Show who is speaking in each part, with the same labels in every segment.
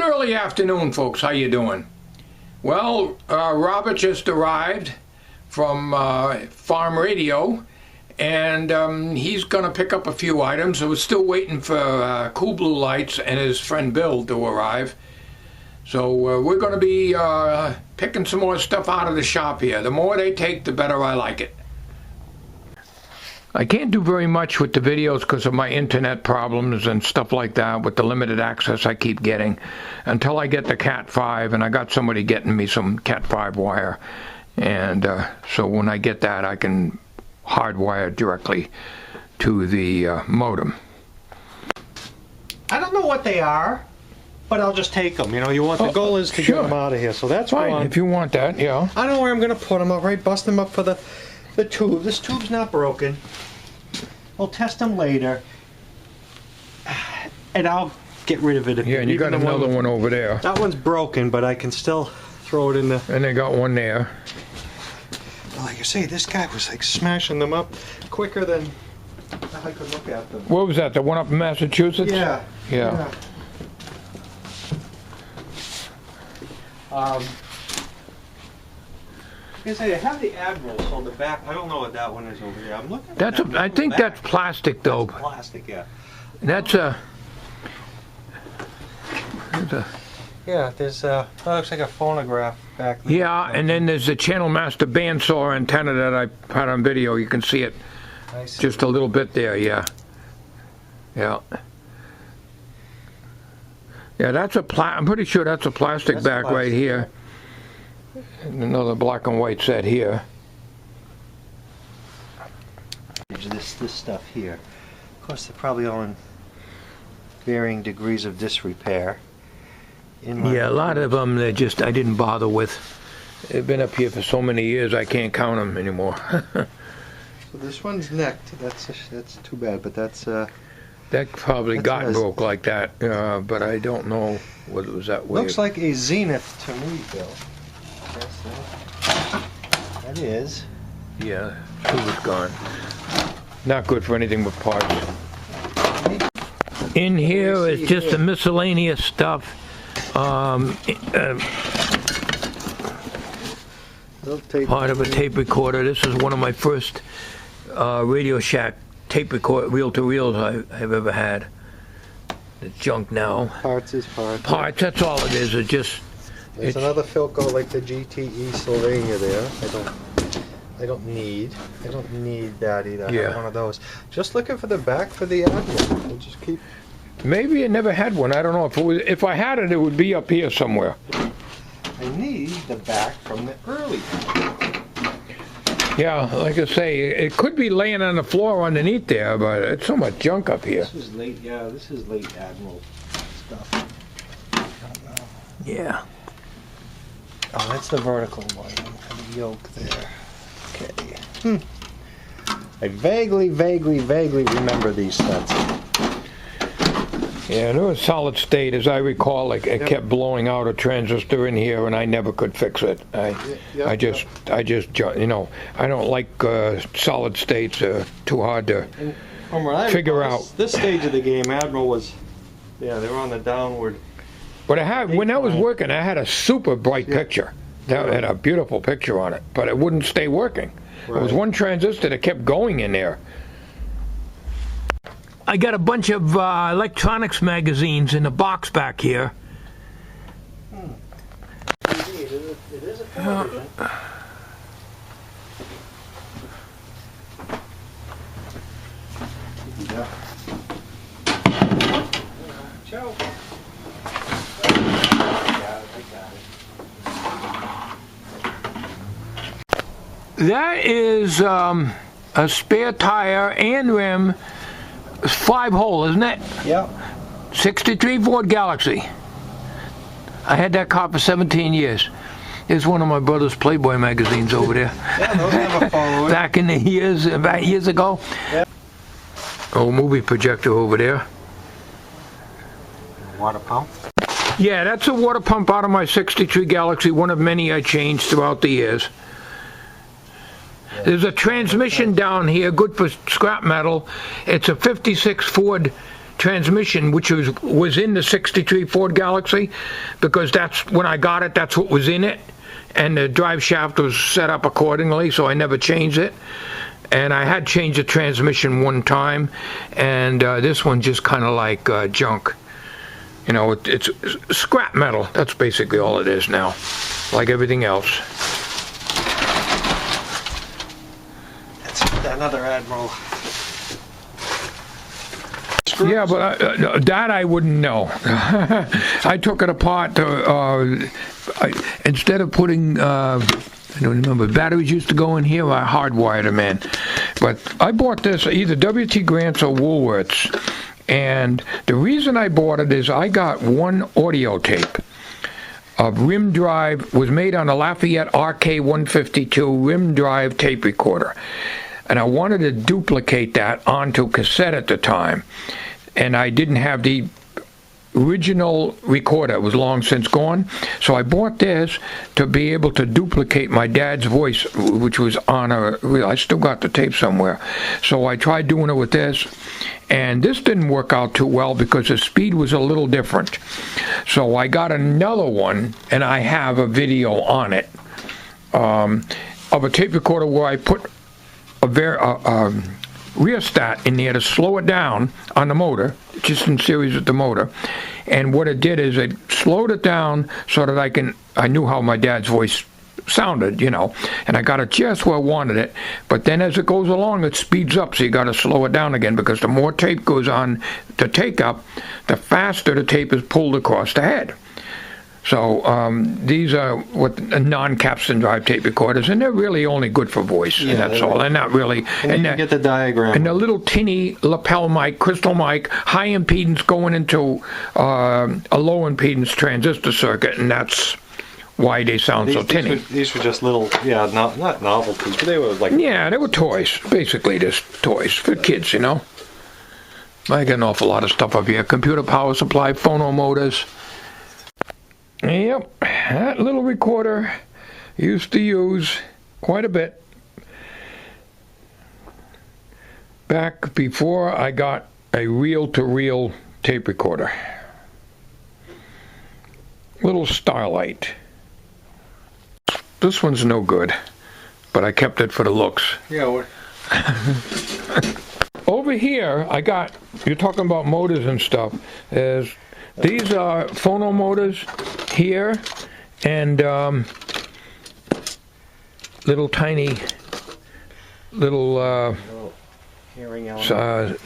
Speaker 1: early afternoon, folks. How you doing? Well, Robert just arrived from Farm Radio, and he's going to pick up a few items. I was still waiting for Cool Blue Lights and his friend Bill to arrive. So we're going to be picking some more stuff out of the shop here. The more they take, the better I like it. I can't do very much with the videos because of my internet problems and stuff like that with the limited access I keep getting until I get the Cat 5, and I got somebody getting me some Cat 5 wire, and so when I get that I can hardwire directly to the modem.
Speaker 2: I don't know what they are, but I'll just take them. You know, the goal is to
Speaker 1: sure.
Speaker 2: get them out of here, so that's
Speaker 1: fine
Speaker 2: one.
Speaker 1: if you want that. Yeah,
Speaker 2: I don't know where I'm going to put them. I'll bust them up for the tube. This tube's not broken. We'll test them later, and I'll get rid of it.
Speaker 1: Yeah, and you got another one over there.
Speaker 2: That one's broken, but I can still throw it in the...
Speaker 1: And they got one there.
Speaker 2: Like I say, this guy was like smashing them up quicker than I could look at them.
Speaker 1: What was that, the one up in Massachusetts?
Speaker 2: Yeah.
Speaker 1: Yeah.
Speaker 2: I have the Admirals on the back. I don't know what that one is over here. I'm looking.
Speaker 1: That's I think that's plastic, though.
Speaker 2: That's plastic, yeah.
Speaker 1: That's a.
Speaker 2: Yeah, there's that looks like a phonograph back there.
Speaker 1: Yeah, and then there's the Channel Master bandsaw antenna that I had on video. You can see it just a little bit there. Yeah. Yeah. Yeah, that's a I'm pretty sure that's a plastic back right here. And another black and white set here.
Speaker 2: This stuff here. Of course, they're probably all in varying degrees of disrepair.
Speaker 1: Yeah, a lot of them I didn't bother with. They've been up here for so many years I can't count them anymore.
Speaker 2: So this one's necked. That's too bad, but that's
Speaker 1: that probably got broke like that, but I don't know what it was that way.
Speaker 2: Looks like a Zenith to me, Bill. That is.
Speaker 1: Yeah, it was gone. Not good for anything but parts. In here is just the miscellaneous stuff. Part of a tape recorder. This is one of my first Radio Shack tape record reel-to-reels I've ever had. It's junk now.
Speaker 2: Parts is parts.
Speaker 1: Parts, that's all it is.
Speaker 2: There's another Philco like the GTE Sylvania there. I don't need that either. I have one of those. Just looking for the back for the Admiral. We'll just keep.
Speaker 1: Maybe I never had one. I don't know if I had it, it would be up here somewhere.
Speaker 2: I need the back from the early.
Speaker 1: Yeah, like I say, it could be laying on the floor underneath there, but it's so much junk up here.
Speaker 2: This is late. Yeah, this is late Admiral stuff.
Speaker 1: Yeah.
Speaker 2: Oh, that's the vertical one. The yoke there. Okay. I vaguely remember these studs.
Speaker 1: Yeah, they were solid state, as I recall. Like it kept blowing out a transistor in here, and I never could fix it. I just, you know, I don't like solid states. Too hard to figure out.
Speaker 2: This stage of the game, Admiral was, they were on the downward.
Speaker 1: But when that was working, I had a super bright picture. That had a beautiful picture on it, but it wouldn't stay working. There was one transistor that kept going in there. I got a bunch of electronics magazines in the box back here.
Speaker 2: Indeed, it is a television. Ciao.
Speaker 1: That is a spare tire and rim, 5-hole, isn't it?
Speaker 2: Yeah.
Speaker 1: 63 Ford Galaxy. I had that car for 17 years. There's one of my brother's Playboy magazines over there.
Speaker 2: Yeah, those never fall.
Speaker 1: Back in the years ago.
Speaker 2: Yeah.
Speaker 1: Old movie projector over there.
Speaker 2: Water pump?
Speaker 1: Yeah, that's a water pump out of my 63 Galaxy, one of many I changed throughout the years. There's a transmission down here, good for scrap metal. It's a 56 Ford transmission, which was in the 63 Ford Galaxy, because that's when I got it, that's what was in it, and the drive shaft was set up accordingly, so I never changed it. And I had changed the transmission one time, and this one just kind of like junk. You know, it's scrap metal. That's basically all it is now, like everything else.
Speaker 2: That's another Admiral.
Speaker 1: Yeah, but that I wouldn't know. I took it apart to, instead of putting, I don't remember, batteries used to go in here, I hardwired them in. But I bought this either W.T. Grant's or Woolworth's. And the reason I bought it is I got one audio tape of rim drive, was made on a Lafayette RK152 rim drive tape recorder. And I wanted to duplicate that onto cassette at the time. And I didn't have the original recorder. It was long since gone. So I bought this to be able to duplicate my dad's voice, which was on I still got the tape somewhere. So I tried doing it with this. And this didn't work out too well because the speed was a little different. So I got another one, and I have a video on it of a tape recorder where I put a rheostat in there to slow it down on the motor, just in series with the motor. And what it did is it slowed it down so that I knew how my dad's voice sounded, you know, and I got it just where I wanted it. But then as it goes along, it speeds up, so you got to slow it down again, because the more tape goes on the take up, the faster the tape is pulled across the head. So these are what non-capstan drive tape recorders, and they're really only good for voice, and that's all. They're not really.
Speaker 2: And you get the diagram.
Speaker 1: And the little tinny lapel mic, crystal mic, high impedance going into a low impedance transistor circuit, and that's why they sound so tinny.
Speaker 2: These were just little, not novelties, but they were like...
Speaker 1: Yeah, they were toys, basically just toys for kids, you know. I got an awful lot of stuff up here. Computer power supply, phono motors. Yep, that little recorder used to use quite a bit back before I got a reel-to-reel tape recorder. Little Starlight. This one's no good, but I kept it for the looks.
Speaker 2: Yeah.
Speaker 1: Over here, I got, you're talking about motors and stuff, these are phono motors here, and little tiny,
Speaker 2: hearing element.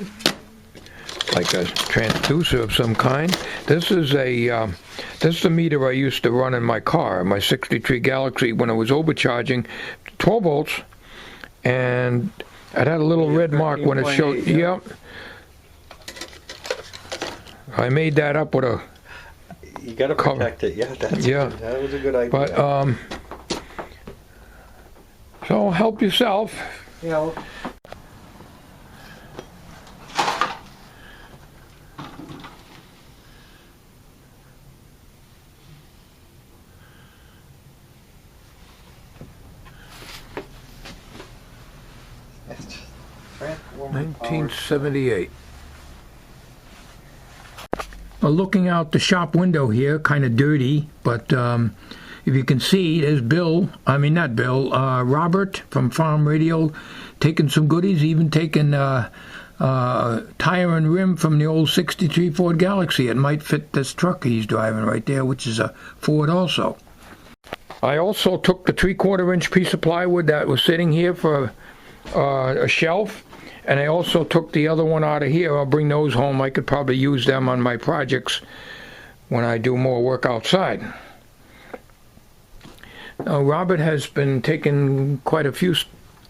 Speaker 1: Like a transducer of some kind. This is the meter I used to run in my car, my 63 Galaxy, when I was overcharging 12 volts, and it had a little red mark when it showed. Yep. I made that up with a.
Speaker 2: You got to protect it. Yeah, that was a good idea.
Speaker 1: But so help yourself.
Speaker 2: Yeah.
Speaker 1: Well, 1978. Well, looking out the shop window here, kind of dirty, but if you can see, there's Robert from Farm Radio, taking some goodies, even taking tire and rim from the old 63 Ford Galaxy. It might fit this truck he's driving right there, which is a Ford also. I also took the 3/4 inch piece of plywood that was sitting here for a shelf, and I also took the other one out of here. I'll bring those home. I could probably use them on my projects when I do more work outside. Now, Robert has been taking quite a few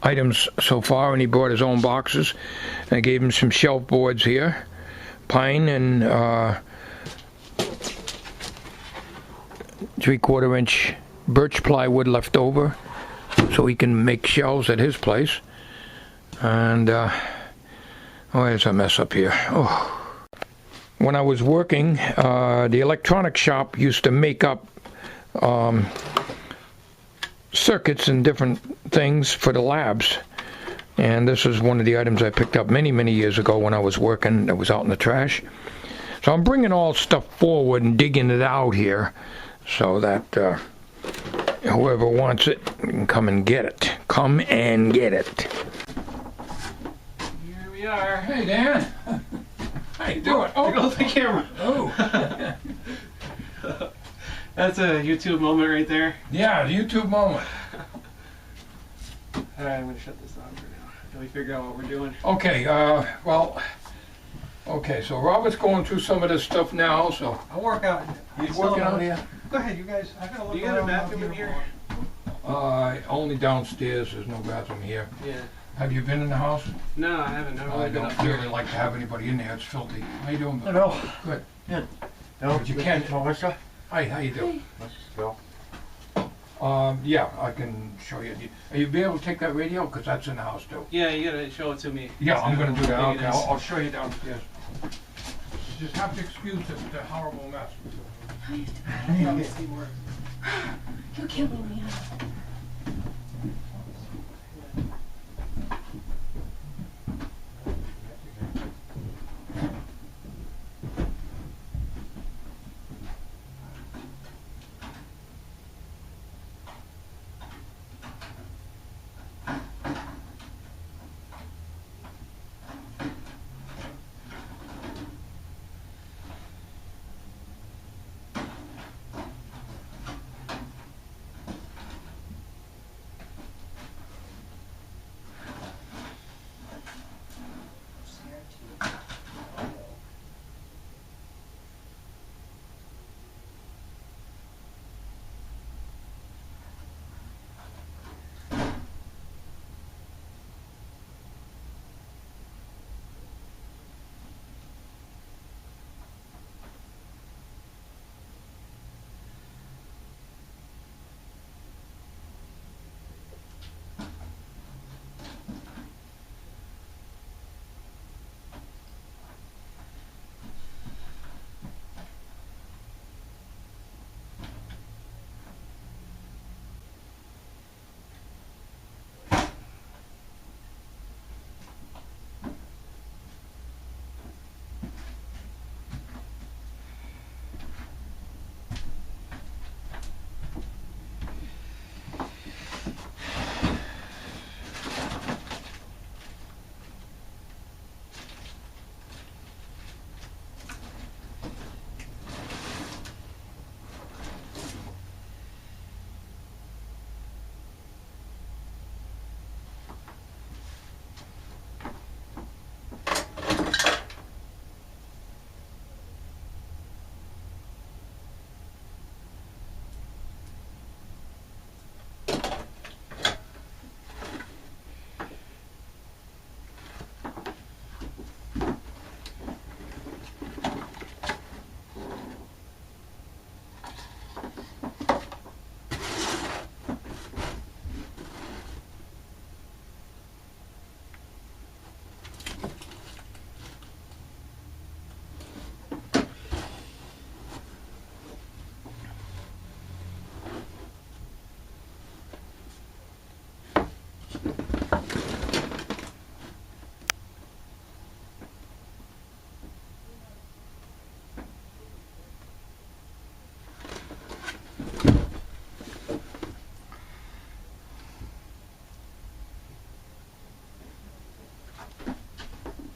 Speaker 1: items so far, and he brought his own boxes. I gave him some shelf boards here, pine and 3/4 inch birch plywood left over, so he can make shelves at his place. And there's a mess up here. When I was working, the electronic shop used to make up circuits and different things for the labs. And this is one of the items I picked up many, many years ago when I was working. That was out in the trash. So I'm bringing all stuff forward and digging it out here so that whoever wants it can come and get it. Come and get it.
Speaker 3: Here we are.
Speaker 1: Hey, Dan. How you doing?
Speaker 3: Oh, there goes the camera.
Speaker 1: Oh.
Speaker 3: That's a YouTube moment right there.
Speaker 1: Yeah, the YouTube moment.
Speaker 3: Alright, I'm going to shut this off for now until we figure out what we're doing.
Speaker 1: Okay, okay, so Robert's going through some of this stuff now, so.
Speaker 2: I'll work out.
Speaker 1: He's working out here?
Speaker 2: Go ahead, you guys. I gotta look
Speaker 3: Do you got a
Speaker 2: around
Speaker 3: bathroom in
Speaker 2: here.
Speaker 3: here?
Speaker 1: Only downstairs, there's no bathroom here.
Speaker 3: Yeah.
Speaker 1: Have you been in the house?
Speaker 3: No, I haven't. I've
Speaker 1: I
Speaker 3: only been
Speaker 1: don't
Speaker 3: up here.
Speaker 1: really like to have anybody in there, it's filthy. How you doing, Bill?
Speaker 2: Hello.
Speaker 1: Good.
Speaker 2: Good. No,
Speaker 1: But you can't.
Speaker 2: Melissa.
Speaker 1: Hi, how you doing?
Speaker 2: Let's go.
Speaker 1: Yeah, I can show you. Are you be able to take that radio? Because that's in the house too.
Speaker 3: Yeah, you gotta show it to me.
Speaker 1: Yeah, I'm gonna do that.
Speaker 3: How big
Speaker 1: Okay,
Speaker 3: it is.
Speaker 1: I'll show you downstairs. You just have to excuse the horrible mess.
Speaker 4: You're killing me.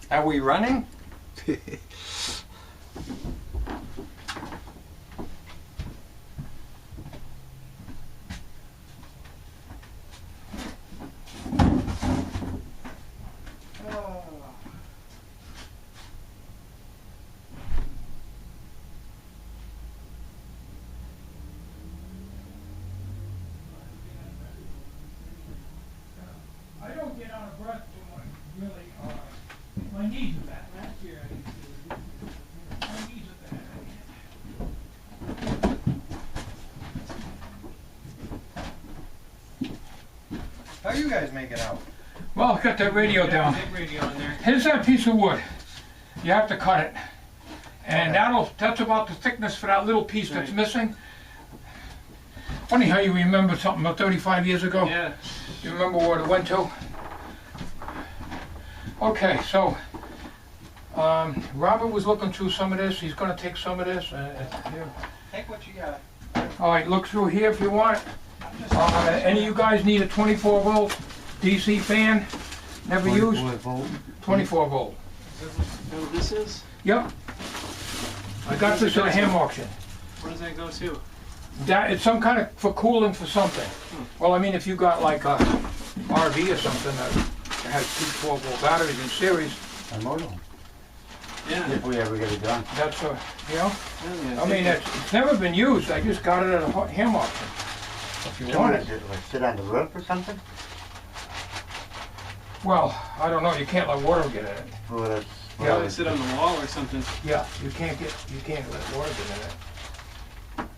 Speaker 1: Are we running? I don't get out of breath too much, really. My knees are bad. Last year I used to. My knees are bad.
Speaker 2: How you guys make it out?
Speaker 1: Well, got that radio down.
Speaker 3: Big radio in there.
Speaker 1: Here's that piece of wood. You have to cut it. And that's about the thickness for that little piece that's
Speaker 3: Right.
Speaker 1: missing. Funny how you remember something about 35 years ago.
Speaker 3: Yeah.
Speaker 1: You remember what it went to? Okay, so Robert was looking through some of this. He's going to take some of this. Here.
Speaker 3: Take what you got.
Speaker 1: All right, look through here if you want. Any of you guys need a 24 volt DC fan? Never used? 24 volt.
Speaker 3: Is that what this is?
Speaker 1: Yep. I got this at a ham auction.
Speaker 3: Where does that go to?
Speaker 1: That it's some kind of for cooling for something. Well, I mean, if you got like a RV or something that has two 12 volt batteries in series,
Speaker 5: A motor.
Speaker 3: Yeah.
Speaker 5: If we ever get it done.
Speaker 1: that's a, you know.
Speaker 3: Yeah,
Speaker 1: I mean, it's never been used. I just got it at a ham auction. If you want it.
Speaker 5: Does it like sit on the roof or something?
Speaker 1: Well, I don't know. You can't let water get in it.
Speaker 5: Well, that's,
Speaker 1: Yeah,
Speaker 3: they sit on the wall or something.
Speaker 1: Yeah, you can't let water get in it.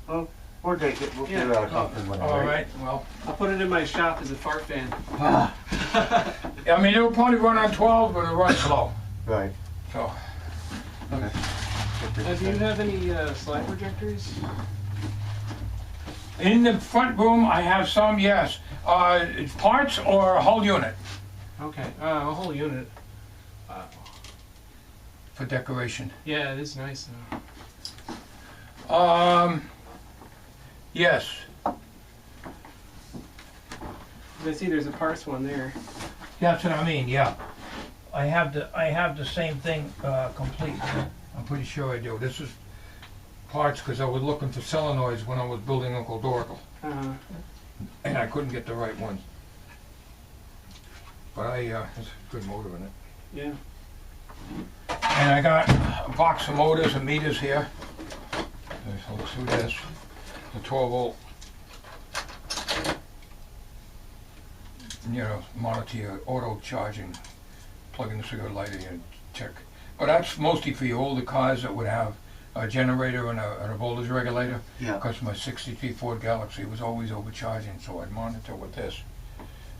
Speaker 5: well, we'll take it. We'll
Speaker 3: Yeah.
Speaker 5: figure out something with it.
Speaker 1: All right. Well,
Speaker 3: I'll put it in my shop as a fart fan.
Speaker 1: I mean, it'll probably run on 12, but it'll run slow.
Speaker 5: Right.
Speaker 1: So.
Speaker 5: Okay.
Speaker 3: Do you have any slide projectors?
Speaker 1: In the front room, I have some, yes. Parts or a whole unit
Speaker 3: Okay, a whole unit.
Speaker 1: for decoration.
Speaker 3: Yeah, it is nice though.
Speaker 1: Yes.
Speaker 3: I see there's a parts one there.
Speaker 1: That's what I mean, yeah. I have the same thing complete. I'm pretty sure I do. This is parts because I was looking for solenoids when I was building Uncle Dorkel. And I couldn't get the right ones. But there's a good motor in it.
Speaker 3: Yeah.
Speaker 1: And I got a box of motors and meters here. Let's look through this. The 12 volt. You know, monitor your auto charging. Plug in the cigarette lighter and check. But that's mostly for your older cars that would have a generator and a voltage regulator.
Speaker 5: Yeah.
Speaker 1: Because my '63 Ford Galaxy was always overcharging, so I'd monitor with this.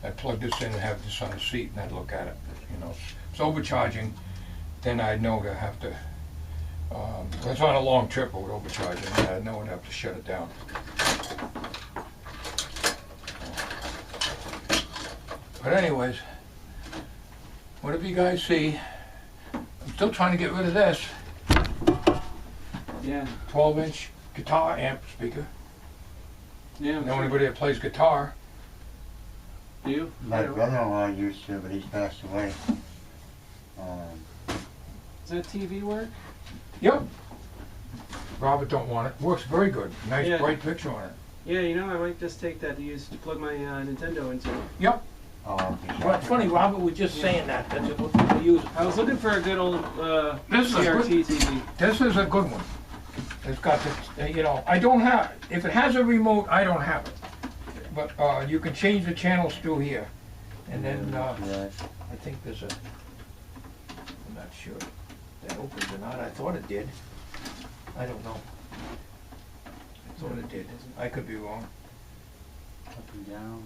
Speaker 1: I'd plug this in and have this on the seat, and I'd look at it. You know, if it's overcharging, then I'd know to have to. If it's on a long trip, it would overcharge, and I'd know I'd have to shut it down. But anyways, whatever you guys see, I'm still trying to get rid of this.
Speaker 3: Yeah.
Speaker 1: 12-inch guitar amp speaker.
Speaker 3: Yeah.
Speaker 1: You know anybody that plays guitar?
Speaker 3: Do you?
Speaker 5: My brother-in-law used to, but he's passed away.
Speaker 3: Does that TV work?
Speaker 1: Yep. Robert don't want it. Works very good. Nice
Speaker 3: Yeah.
Speaker 1: bright picture on it.
Speaker 3: Yeah, you know, I might just take that to use to plug my Nintendo into.
Speaker 1: Yep.
Speaker 5: oh,
Speaker 1: Well, it's funny, Robert was just saying that. That's what people use it.
Speaker 3: I was looking for a good old
Speaker 1: This is a
Speaker 3: CRT
Speaker 1: good-
Speaker 3: TV.
Speaker 1: This is a good one. It's got the, you know, I don't have, if it has a remote, I don't have it. But you can change the channels through here. And then
Speaker 5: yeah.
Speaker 1: I think there's a, I'm not sure if that opens or not. I thought it did. I don't know. I thought it did. I could be wrong.
Speaker 5: Up and down.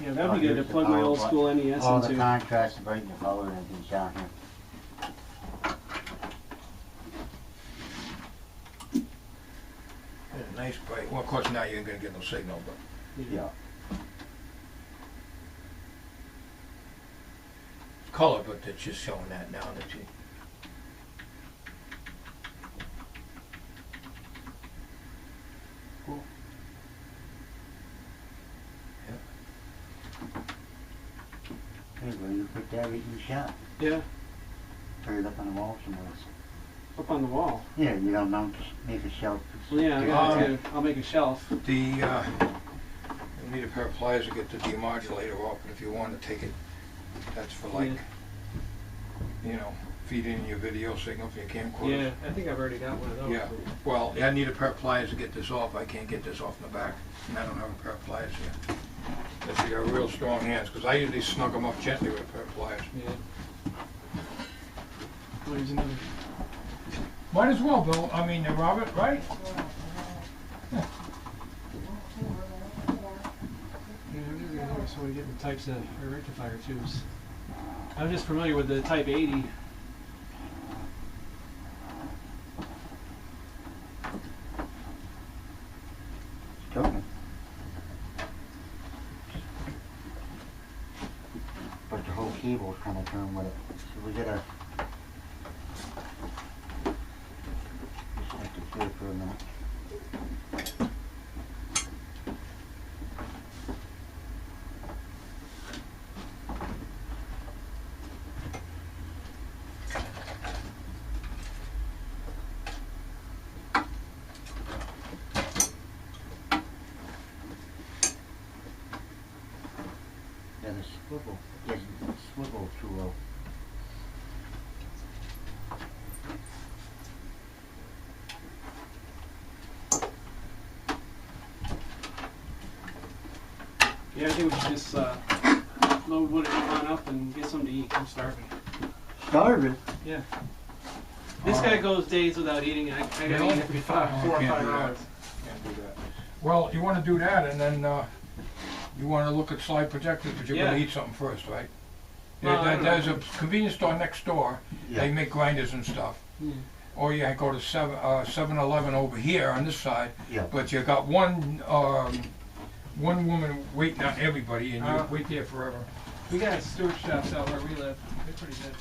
Speaker 3: Yeah, that'd be good to plug my old school NES
Speaker 5: All the
Speaker 3: into.
Speaker 5: contrast, the bright, the color, and everything's down here.
Speaker 1: Yeah, nice bright. Well, of course now you ain't gonna get no signal, but
Speaker 5: Yeah.
Speaker 1: color, but it's just showing that now that you.
Speaker 5: Cool. Hey, where you put that right in the shop?
Speaker 3: Yeah,
Speaker 5: Put it up on the wall somewhere.
Speaker 3: up on the wall.
Speaker 5: Yeah, you don't mount, make a shelf.
Speaker 3: Yeah, I got it too. I'll make a shelf.
Speaker 1: The, you need a pair of pliers to get the demodulator off, but if you want to take it, that's for like, you know, feeding your video signal for your camcorder.
Speaker 3: Yeah, I think I've already got one of those.
Speaker 1: Yeah, well, I need a pair of pliers to get this off. I can't get this off in the back, and I don't have a pair of pliers here. Unless you got real strong hands, because I usually snug them up gently with a pair of pliers.
Speaker 3: Yeah. Oh, here's another.
Speaker 1: Might as well, Bill. I mean, Robert, right?
Speaker 3: Yeah, so we get the types of rectifier tubes. I'm just familiar with the Type 80.
Speaker 5: Totally. Put the whole keyboard kind of doing with it. So we gotta just have to clear for a minute. Yeah, the swivel doesn't swivel too well.
Speaker 3: Yeah, I think we should just load wood on up and get something to eat. I'm starving.
Speaker 5: Starving?
Speaker 3: Yeah. This guy goes days without eating. I gotta eat every 4 or 5 hours.
Speaker 1: Can't do that. Well, you want to do that, and then you want to look at slide projectors, but you're going
Speaker 3: Yeah.
Speaker 1: to eat something first, right?
Speaker 3: Well, I don't
Speaker 1: There's a convenience store next door.
Speaker 5: Yeah.
Speaker 1: They make grinders and stuff.
Speaker 3: Yeah.
Speaker 1: Or you go to 7-Eleven over here on this side,
Speaker 5: Yeah.
Speaker 1: but you got one woman waiting on everybody, and you wait there forever.
Speaker 3: We got steward shops out where we live. They're pretty good.